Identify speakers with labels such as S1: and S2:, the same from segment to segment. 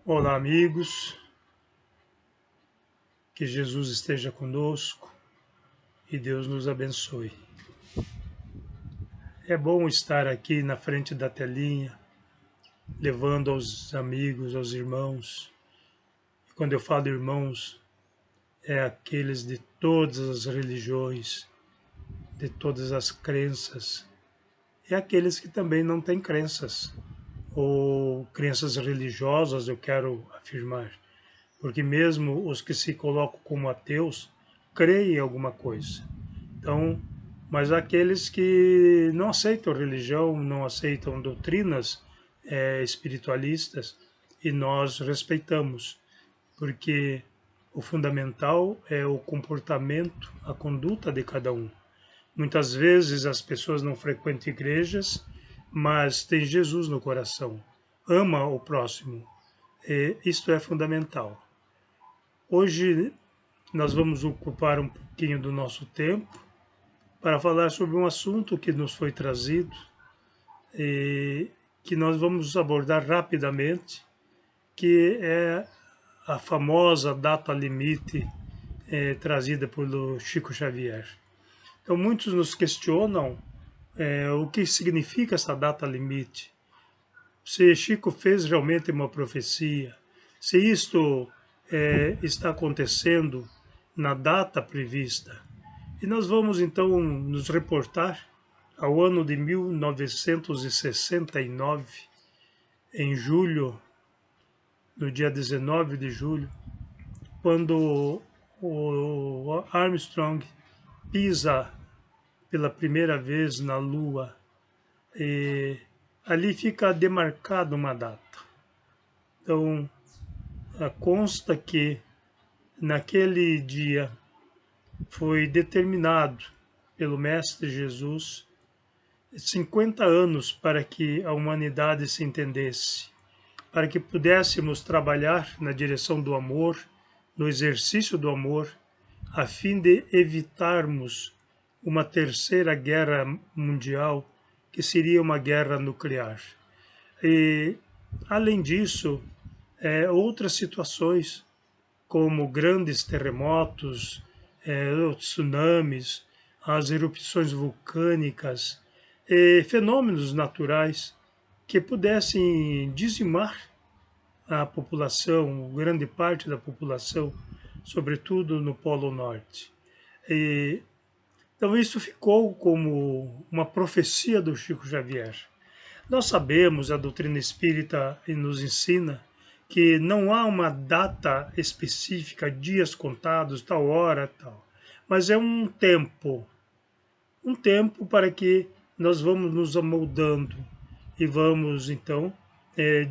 S1: Olá, amigos, que Jesus esteja conosco e Deus nos abençoe. É bom estar aqui na frente da telinha, levando aos amigos, aos irmãos. E quando eu falo irmãos, é aqueles de todas as religiões, de todas as crenças, e aqueles que também não têm crenças, ou crenças religiosas, eu quero afirmar. Porque mesmo os que se colocam como ateus, creem em alguma coisa. Então, mas aqueles que não aceitam religião, não aceitam doutrinas espiritualistas, e nós respeitamos, porque o fundamental é o comportamento, a conduta de cada um. Muitas vezes as pessoas não frequentam igrejas, mas têm Jesus no coração, ama o próximo. E isto é fundamental. Hoje nós vamos ocupar um pouquinho do nosso tempo para falar sobre um assunto que nos foi trazido e que nós vamos abordar rapidamente, que é a famosa data limite trazida pelo Chico Xavier. Então muitos nos questionam o que significa essa data limite, se Chico fez realmente uma profecia, se isto está acontecendo na data prevista. E nós vamos então nos reportar ao ano de 1969, em julho, no dia 19 de julho, quando o Armstrong pisa pela primeira vez na Lua, e ali fica demarcada uma data. Então, consta que naquele dia foi determinado pelo Mestre Jesus 50 anos para que a humanidade se entendesse, para que pudéssemos trabalhar na direção do amor, no exercício do amor, a fim de evitarmos uma terceira guerra mundial, que seria uma guerra nuclear. E, além disso, outras situações, como grandes terremotos, tsunamis, as erupções vulcânicas, fenômenos naturais que pudessem dizimar a população, grande parte da população, sobretudo no Polo Norte. E, então isso ficou como uma profecia do Chico Xavier. Nós sabemos, a doutrina espírita nos ensina, que não há uma data específica, dias contados, tal hora, tal. Mas é um tempo para que nós vamos nos amoldando e vamos, então,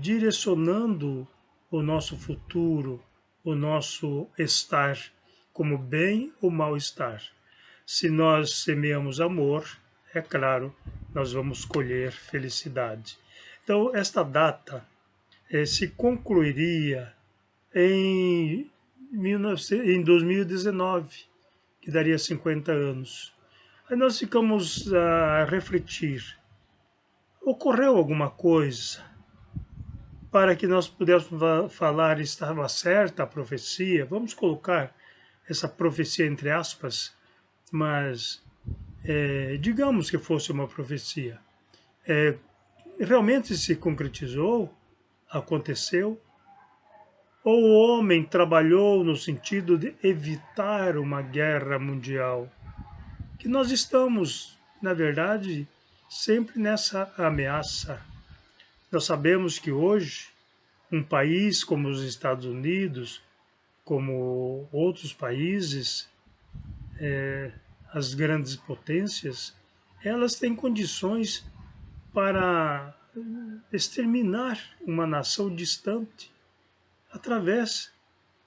S1: direcionando o nosso futuro, o nosso estar, como bem ou mal-estar. Se nós semeamos amor, é claro, nós vamos colher felicidade. Então, esta data se concluiria em 2019, que daria 50 anos. Aí nós ficamos a refletir. Ocorreu alguma coisa para que nós pudéssemos falar estava certa a profecia? Vamos colocar essa profecia entre aspas, mas digamos que fosse uma profecia. Realmente se concretizou? Aconteceu? Ou o homem trabalhou no sentido de evitar uma guerra mundial? Que nós estamos, na verdade, sempre nessa ameaça. Nós sabemos que hoje, um país como os Estados Unidos, como outros países, as grandes potências, elas têm condições para exterminar uma nação distante através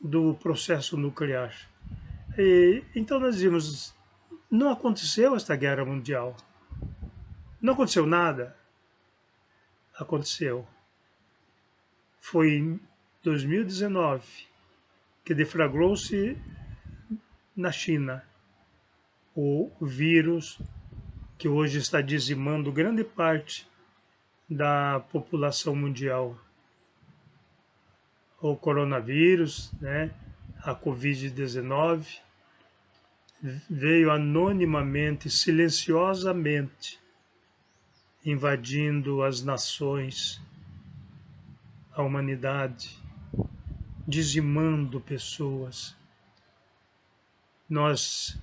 S1: do processo nuclear. Então nós dizemos, não aconteceu esta guerra mundial. Não aconteceu nada. Aconteceu. Foi em 2019 que deflagrou-se na China o vírus que hoje está dizimando grande parte da população mundial. o coronavírus, né, a Covid-19, veio anonimamente, silenciosamente, invadindo as nações, a humanidade, dizimando pessoas. Nós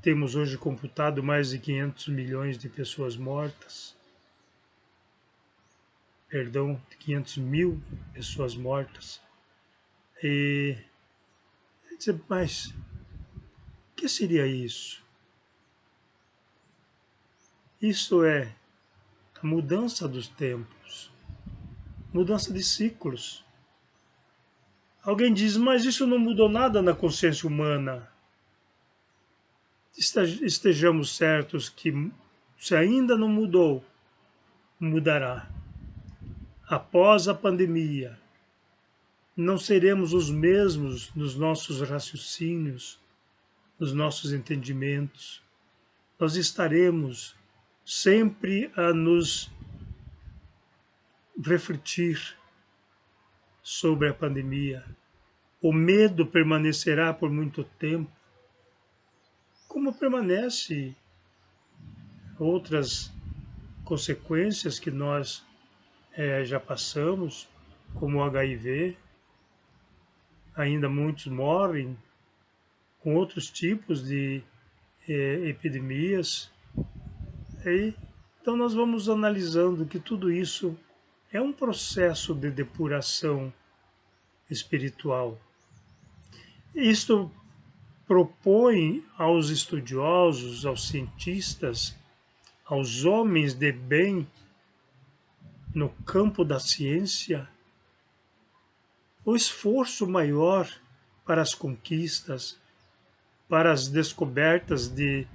S1: temos hoje computado mais de 500 milhões de pessoas mortas, perdão, 500 mil pessoas mortas. E, mas, o que seria isso? Isso é a mudança dos tempos, mudança de ciclos. Alguém diz, mas isso não mudou nada na consciência humana. Estejamos certos que, se ainda não mudou, mudará. Após a pandemia, não seremos os mesmos nos nossos raciocínios, nos nossos entendimentos. Nós estaremos sempre a nos refletir sobre a pandemia. O medo permanecerá por muito tempo, como permanece outras consequências que nós já passamos, como o HIV. Ainda muitos morrem com outros tipos de epidemias. Então nós vamos analisando que tudo isso é um processo de depuração espiritual. Isto propõe aos estudiosos, aos cientistas, aos homens de bem no campo da ciência, o esforço maior para as conquistas, para as descobertas de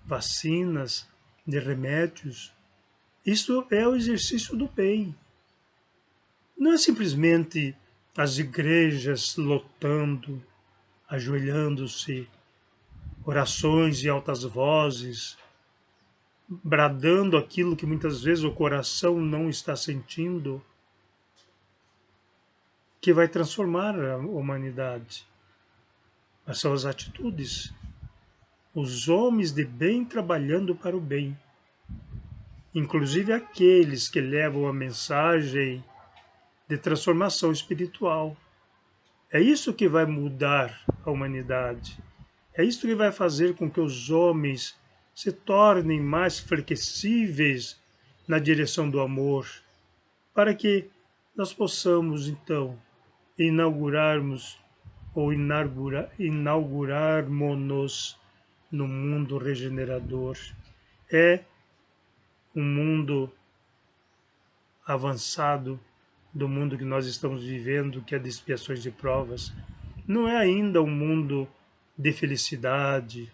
S1: vacinas, de remédios. Isso é o exercício do bem. Não é simplesmente as igrejas lotando, ajoelhando-se, orações e altas vozes, bradando aquilo que muitas vezes o coração não está sentindo, que vai transformar a humanidade. Mas são as atitudes, os homens de bem trabalhando para o bem, inclusive aqueles que levam a mensagem de transformação espiritual. É isso que vai mudar a humanidade. É isso que vai fazer com que os homens se tornem mais flexíveis na direção do amor, para que nós possamos, então, inaugurarmos inaugurarmos-nos no mundo regenerador. É um mundo avançado do mundo que nós estamos vivendo, que é de expiações e provas. Não é ainda um mundo de felicidade,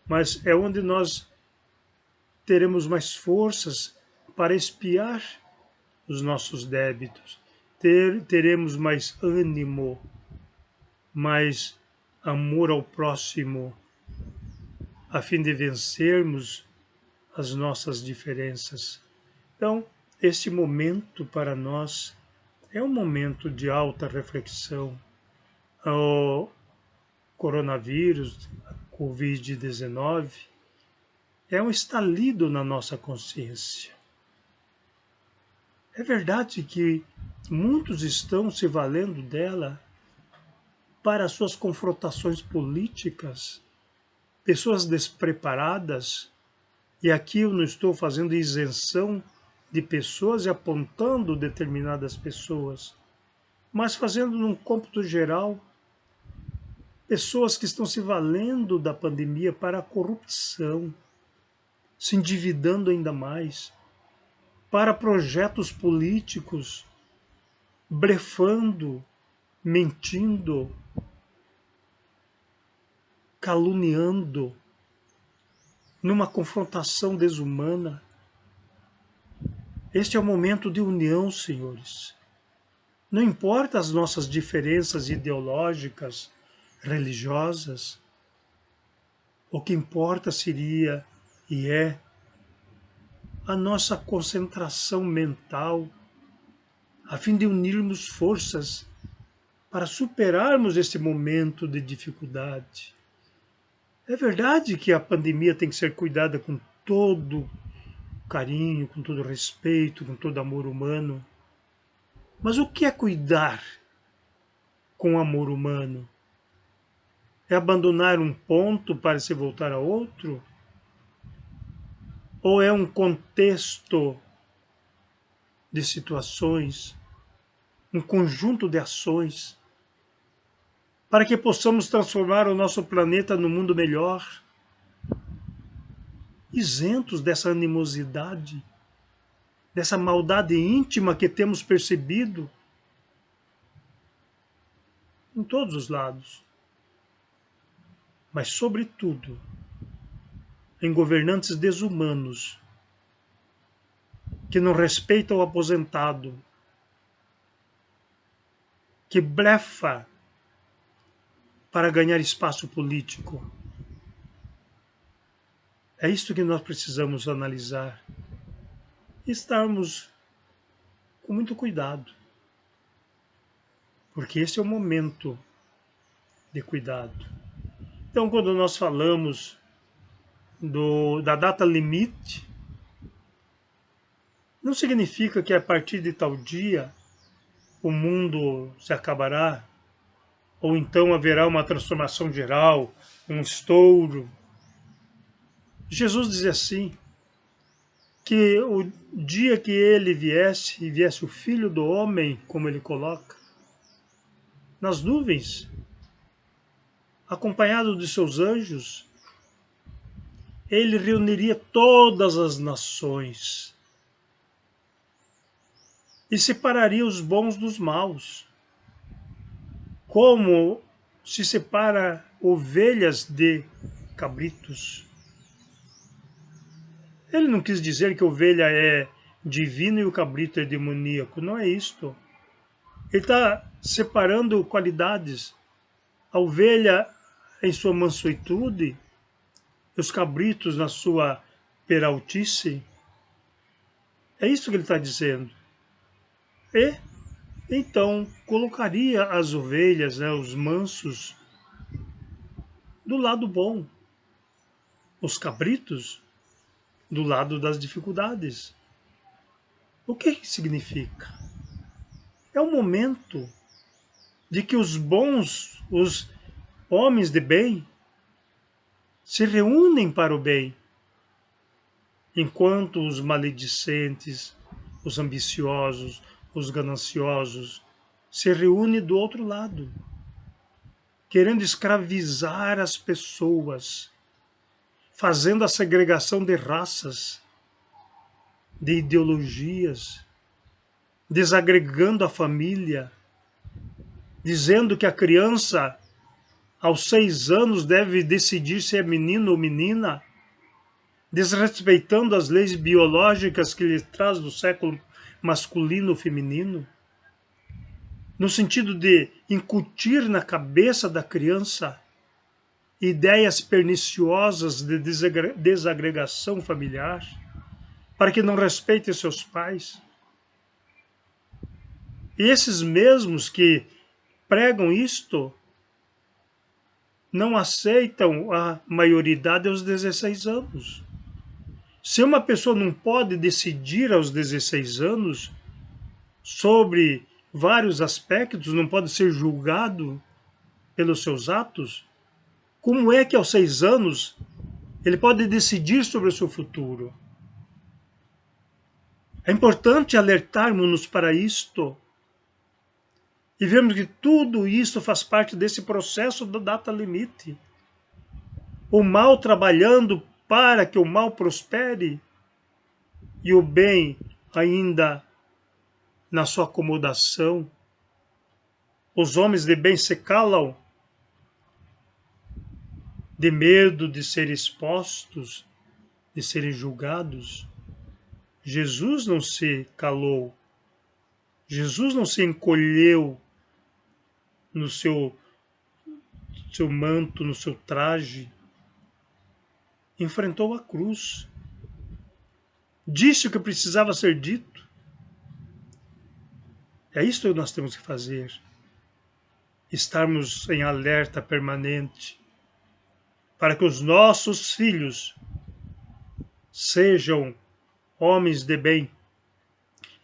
S1: mas é onde nós teremos mais forças para expiar os nossos débitos, teremos mais ânimo, mais amor ao próximo, a fim de vencermos as nossas diferenças. Então, este momento para nós é um momento de alta reflexão. O coronavírus, a Covid-19, é um estalido na nossa consciência. É verdade que muitos estão se valendo dela para suas confrontações políticas, pessoas despreparadas, e aqui eu não estou fazendo isenção de pessoas e apontando determinadas pessoas, mas fazendo num cômputo geral, pessoas que estão se valendo da pandemia para a corrupção, se endividando ainda mais, para projetos políticos, blefando, mentindo, caluniando, numa confrontação desumana. Este é o momento de união, senhores. Não importa as nossas diferenças ideológicas, religiosas, o que importa seria e é a nossa concentração mental, a fim de unirmos forças para superarmos esse momento de dificuldade. É verdade que a pandemia tem que ser cuidada com todo carinho, com todo respeito, com todo amor humano. Mas o que é cuidar com amor humano? É abandonar um ponto para se voltar a outro? Ou é um contexto de situações, um conjunto de ações, para que possamos transformar o nosso planeta num mundo melhor, isentos dessa animosidade, dessa maldade íntima que temos percebido em todos os lados, mas, sobretudo, em governantes desumanos que não respeitam o aposentado, que blefa para ganhar espaço político. É isto que nós precisamos analisar e estarmos com muito cuidado, porque esse é o momento de cuidado. Então, quando nós falamos da data limite, não significa que a partir de tal dia o mundo se acabará, ou então haverá uma transformação geral, um estouro. Jesus diz assim, que o dia que ele viesse, e viesse o Filho do Homem, como ele coloca, nas nuvens, acompanhado de seus anjos, ele reuniria todas as nações e separaria os bons dos maus, como se separa ovelhas de cabritos. Ele não quis dizer que a ovelha é divina e o cabrito é demoníaco, não é isto. Ele está separando qualidades. A ovelha em sua mansuetude, os cabritos na sua peraltice. É isso que ele está dizendo. E então colocaria as ovelhas, os mansos, do lado bom, os cabritos do lado das dificuldades. O que significa? É um momento de que os bons, os homens de bem, se reúnem para o bem, enquanto os maledicentes, os ambiciosos, os gananciosos se reúnem do outro lado, querendo escravizar as pessoas, fazendo a segregação de raças, de ideologias, desagregando a família, dizendo que a criança, aos 6 anos, deve decidir se é menino ou menina, desrespeitando as leis biológicas que lhe traz do século masculino ou feminino, no sentido de incutir na cabeça da criança ideias perniciosas de desagregação familiar, para que não respeite seus pais. E esses mesmos que pregam isto não aceitam a maioridade aos 16 anos. Se uma pessoa não pode decidir aos 16 anos sobre vários aspectos, não pode ser julgado pelos seus atos, como é que aos 6 anos ele pode decidir sobre o seu futuro? É importante alertarmos-nos para isto e vemos que tudo isso faz parte desse processo da data limite. O mal trabalhando para que o mal prospere e o bem ainda na sua acomodação. Os homens de bem se calam de medo de serem expostos, de serem julgados. Jesus não se calou. Jesus não se encolheu no seu manto, no seu traje. Enfrentou a cruz. Disse o que precisava ser dito. É isso que nós temos que fazer. estarmos em alerta permanente para que os nossos filhos sejam homens de bem,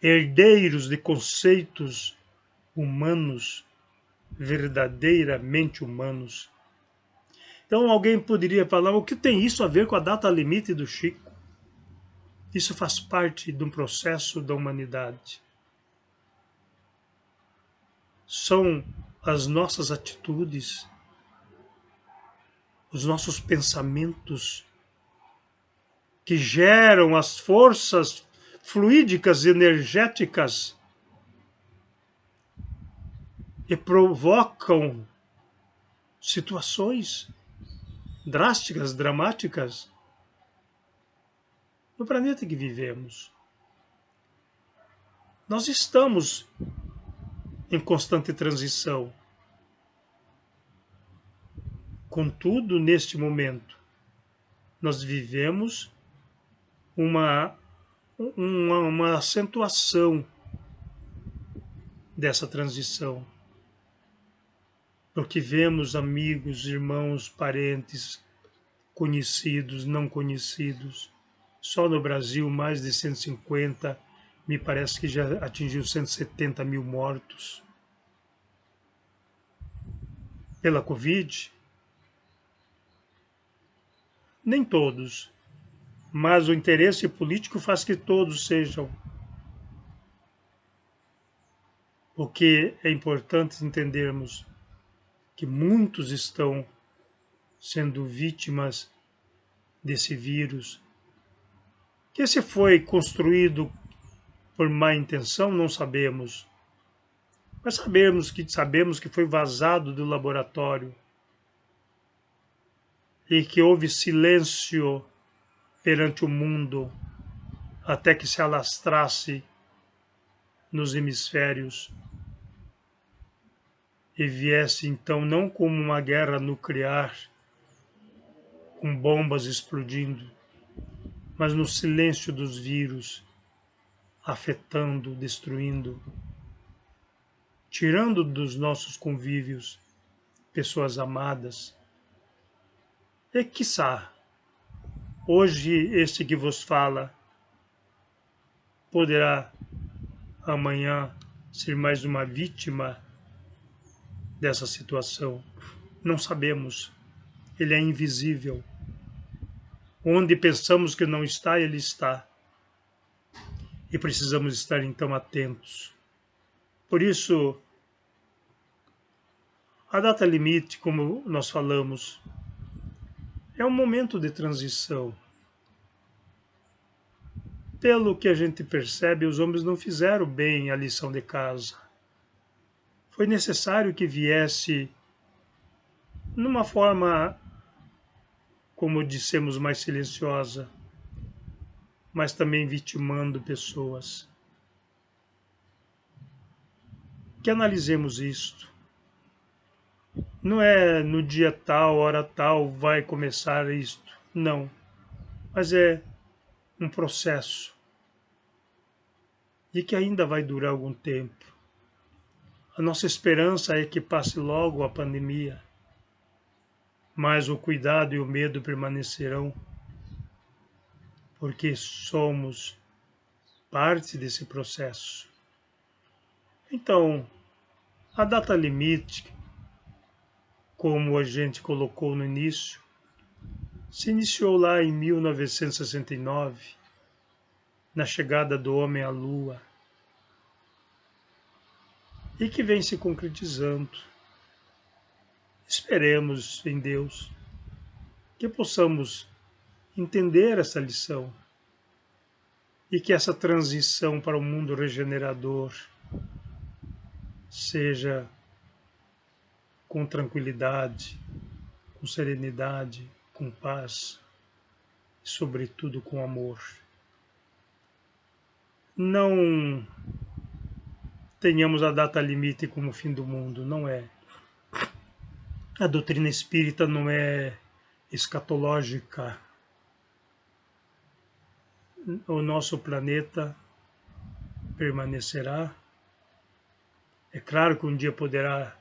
S1: herdeiros de conceitos humanos, verdadeiramente humanos. Então alguém poderia falar, o que tem isso a ver com a data limite do Chico? Isso faz parte de um processo da humanidade. São as nossas atitudes, os nossos pensamentos que geram as forças fluídicas e energéticas e provocam situações drásticas, dramáticas no planeta que vivemos. Nós estamos em constante transição. Contudo, neste momento, nós vivemos uma acentuação dessa transição. Porque vemos amigos, irmãos, parentes, conhecidos, não conhecidos. Só no Brasil, mais de 150, me parece que já atingiu 170 mil mortos pela Covid. Nem todos, mas o interesse político faz que todos sejam. Porque é importante entendermos que muitos estão sendo vítimas desse vírus, que se foi construído por má intenção, não sabemos. Mas sabemos que foi vazado do laboratório e que houve silêncio perante o mundo até que se alastrasse nos hemisférios e viesse então não como uma guerra nuclear com bombas explodindo, mas no silêncio dos vírus, afetando, destruindo, tirando dos nossos convívios pessoas amadas. E quiçá, hoje este que vos fala poderá amanhã ser mais uma vítima dessa situação. Não sabemos. Ele é invisível. Onde pensamos que não está, ele está. E precisamos estar então atentos. Por isso, a data limite, como nós falamos, é um momento de transição. Pelo que a gente percebe, os homens não fizeram bem a lição de casa. Foi necessário que viesse numa forma, como dissemos, mais silenciosa, mas também vitimando pessoas. Que analisemos isto. Não é no dia tal, hora tal, vai começar isto. Não. Mas é um processo e que ainda vai durar algum tempo. A nossa esperança é que passe logo a pandemia, mas o cuidado e o medo permanecerão, porque somos parte desse processo. Então, a data limite, como a gente colocou no início, se iniciou lá em 1969, na chegada do homem à Lua, e que vem se concretizando. Esperemos em Deus que possamos entender essa lição e que essa transição para o mundo regenerador seja com tranquilidade, com serenidade, com paz e, sobretudo, com amor. Não tenhamos a data limite como o fim do mundo, não é. A doutrina espírita não é escatológica. O nosso planeta permanecerá. É claro que um dia poderá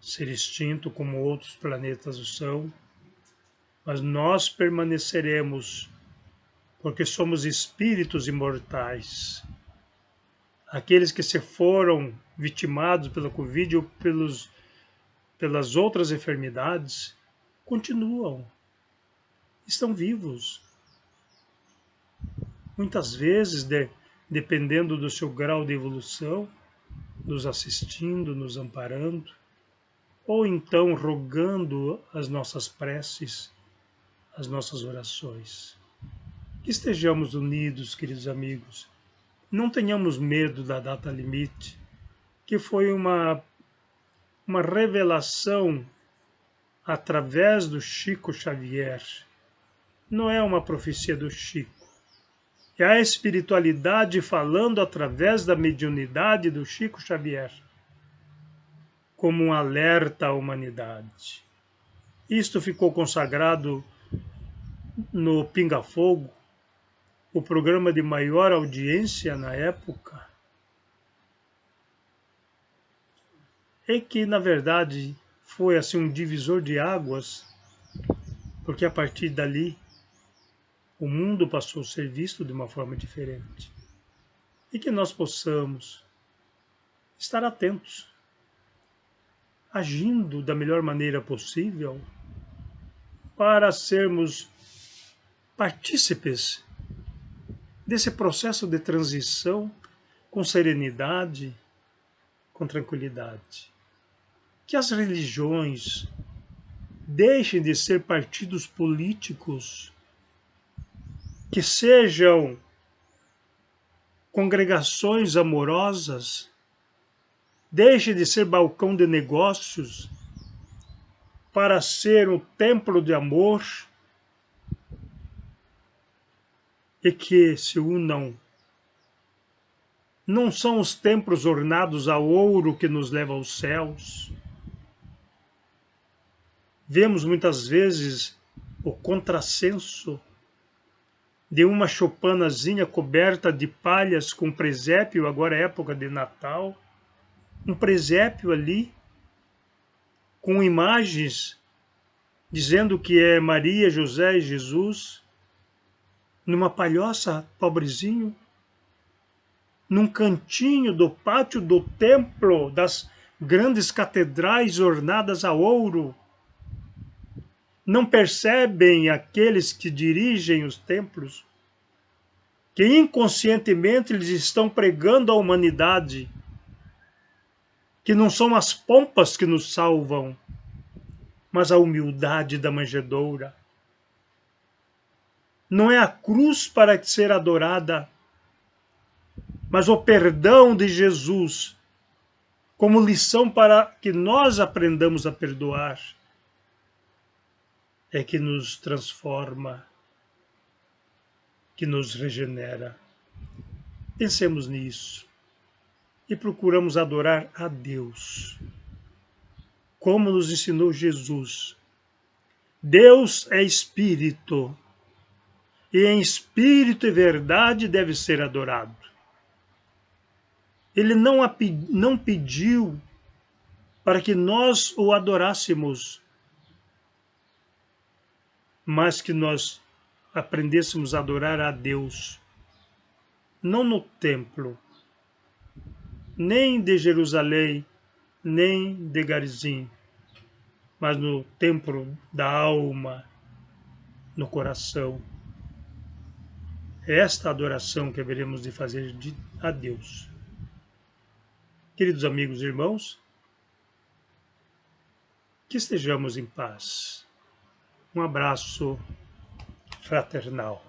S1: ser extinto como outros planetas o são, mas nós permaneceremos porque somos espíritos imortais. Aqueles que se foram vitimados pela Covid ou pelas outras enfermidades continuam, estão vivos. Muitas vezes, dependendo do seu grau de evolução, nos assistindo, nos amparando, ou então rogando as nossas preces, as nossas orações. Que estejamos unidos, queridos amigos. Não tenhamos medo da data limite, que foi uma revelação através do Chico Xavier. Não é uma profecia do Chico. É a espiritualidade falando através da mediunidade do Chico Xavier, como um alerta à humanidade. Isto ficou consagrado no Pinga Fogo, o programa de maior audiência na época, e que, na verdade, foi assim um divisor de águas, porque a partir dali o mundo passou a ser visto de uma forma diferente. E que nós possamos estar atentos, agindo da melhor maneira possível, para sermos partícipes desse processo de transição com serenidade, com tranquilidade. Que as religiões deixem de ser partidos políticos, que sejam congregações amorosas, deixe de ser balcão de negócios para ser um templo de amor, e que se unam. Não são os templos ornados a ouro que nos levam aos céus. Vemos muitas vezes o contrassenso de uma choupanazinha coberta de palhas com presépio, agora é época de Natal, um presépio ali com imagens dizendo que é Maria, José e Jesus, numa palhoça, pobrezinho, num cantinho do pátio do templo, das grandes catedrais ornadas a ouro. Não percebem aqueles que dirigem os templos que inconscientemente eles estão pregando à humanidade que não são as pompas que nos salvam, mas a humildade da manjedoura. Não é a cruz para ser adorada, mas o perdão de Jesus como lição para que nós aprendamos a perdoar é que nos transforma, que nos regenera. Pensemos nisso e procuramos adorar a Deus, como nos ensinou Jesus. Deus é Espírito, e em Espírito e verdade deve ser adorado. Ele não pediu para que nós o adorássemos, mas que nós aprendêssemos a adorar a Deus, não no templo, nem de Jerusalém, nem de Garizim, mas no templo da alma, no coração. É esta adoração que haveremos de fazer a Deus. Queridos amigos e irmãos, que estejamos em paz. Um abraço fraternal.